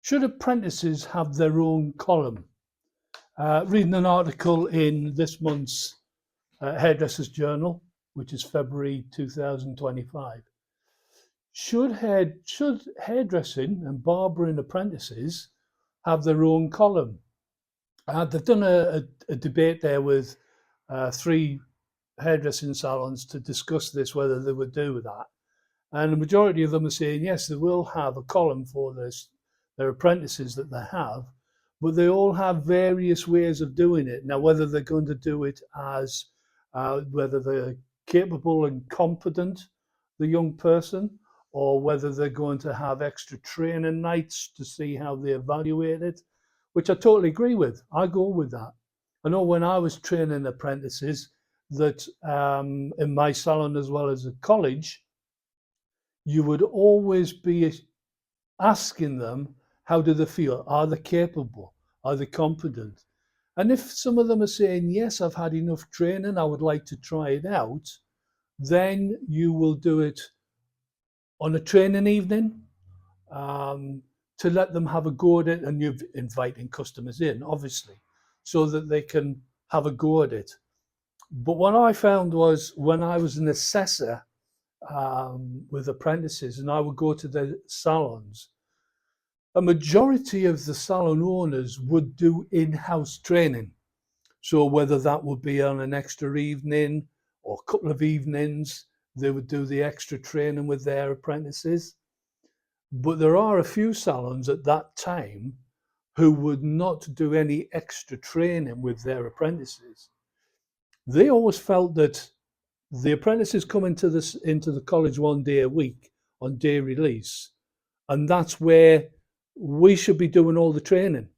Should apprentices have their own column? Reading an article in this month's Hairdressers Journal, which is February 2025. Should hairdressing and barbering apprentices have their own column? They've done a debate there with three hairdressing salons to discuss this, whether they would do that. And the majority of them are saying, yes, they will have a column for their apprentices that they have, but they all have various ways of doing it. Now, whether they're going to do it as, whether they're capable and competent, the young person, or whether they're going to have extra training nights to see how they evaluate it, which I totally agree with. I go with that. I know when I was training apprentices that in my salon as well as at college, you would always be asking them, how do they feel? Are they capable? Are they competent? And if some of them are saying, yes, I've had enough training, I would like to try it out, then you will do it on a training evening to let them have a go at it. And you're inviting customers in, obviously, so that they can have a go at it. But what I found was when I was an assessor with apprentices and I would go to the salons, a majority of the salon owners would do in-house training. So whether that would be on an extra evening or a couple of evenings, they would do the extra training with their apprentices. But there are a few salons at that time who would not do any extra training with their apprentices. They always felt that the apprentices come into the college 1 day a week on day release, and that's where we should be doing all the training.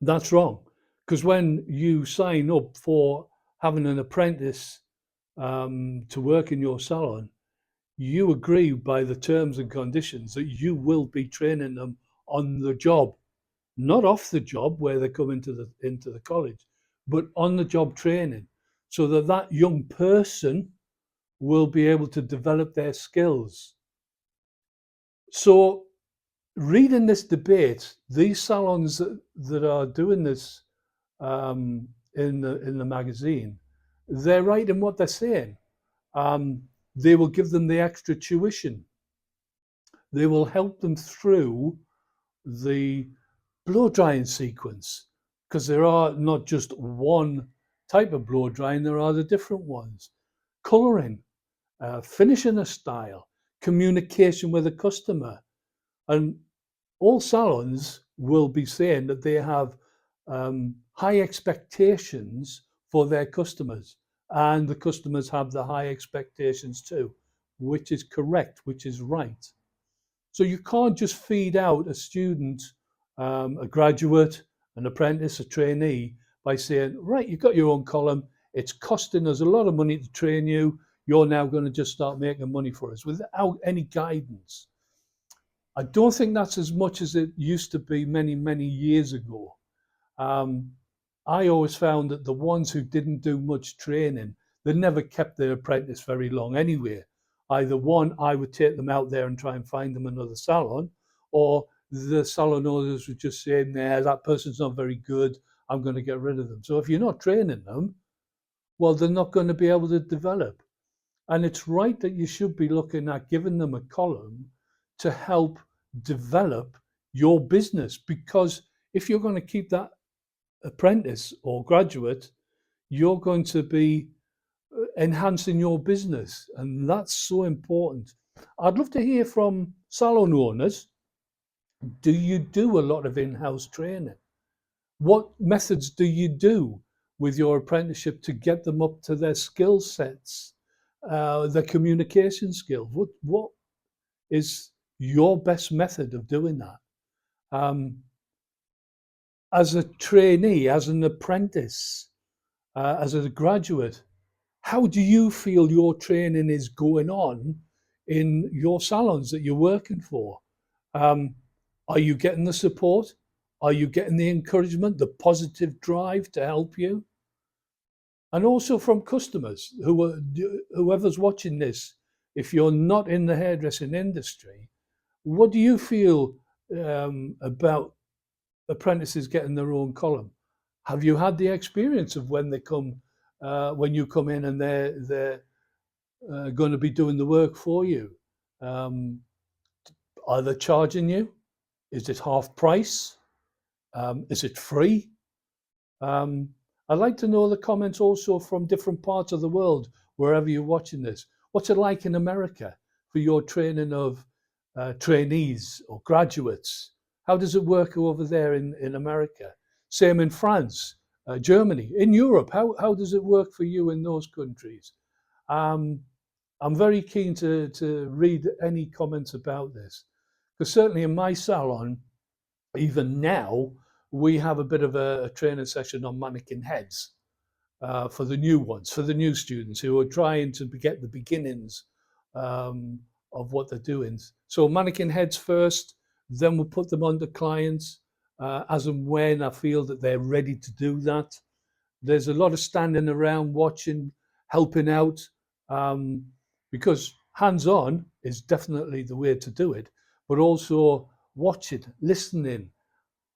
That's wrong, because when you sign up for having an apprentice to work in your salon, you agree by the terms and conditions that you will be training them on the job, not off the job where they come into the college, but on the job training, so that that young person will be able to develop their skills. So reading this debate, these salons that are doing this in the magazine, they're right in what they're saying. They will give them the extra tuition. They will help them through the blow drying sequence, because there are not just one type of blow drying, there are the different ones. Colouring, finishing a style, communication with a customer. And all salons will be saying that they have high expectations for their customers, and the customers have the high expectations too, which is correct, which is right. So you can't just feed out a student, a graduate, an apprentice, a trainee by saying, right, you've got your own column, it's costing us a lot of money to train you, you're now going to just start making money for us without any guidance. I don't think that's as much as it used to be many, many years ago. I always found that the ones who didn't do much training, they never kept their apprentice very long anyway. Either one, I would take them out there and try and find them another salon, or the salon owners would just say, nah, that person's not very good, I'm going to get rid of them. So if you're not training them, well, they're not going to be able to develop. And it's right that you should be looking at giving them a column to help develop your business, because if you're going to keep that apprentice or graduate, you're going to be enhancing your business, and that's so important. I'd love to hear from salon owners. Do you do a lot of in-house training? What methods do you do with your apprenticeship to get them up to their skill sets, their communication skills? What is your best method of doing that? As a trainee, as an apprentice, as a graduate, how do you feel your training is going on in your salons that you're working for? Are you getting the support? Are you getting the encouragement, the positive drive to help you? And also from customers, whoever's watching this, if you're not in the hairdressing industry, what do you feel about apprentices getting their own column. Have you had the experience of when they come, when you come in and they're going to be doing the work for you? Um, are they charging you? Is it half price? Is it free? Um, I'd like to know the comments also from different parts of the world, wherever you're watching this. What's it like in America for your training of trainees or graduates? How does it work over there in America? Same in France, Germany, in Europe. How does it work for you in those countries? Um, I'm very keen to read any comments about this, because certainly in my salon, even now, we have a bit of a training session on mannequin heads for the new ones, for the new students who are trying to get the beginnings um, of what they're doing. So mannequin heads first, then we'll put them on the clients as and when I feel that they're ready to do that. There's a lot of standing around, watching, helping out, um, because hands-on is definitely the way to do it, but also watching, listening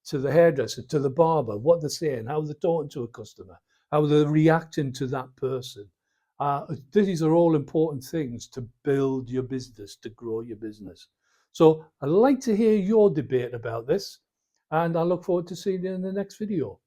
to the hairdresser, to the barber, what they're saying, how they're talking to a customer, how they're reacting to that person. These are all important things to build your business, to grow your business. So I'd like to hear your debate about this, and I look forward to seeing you in the next video.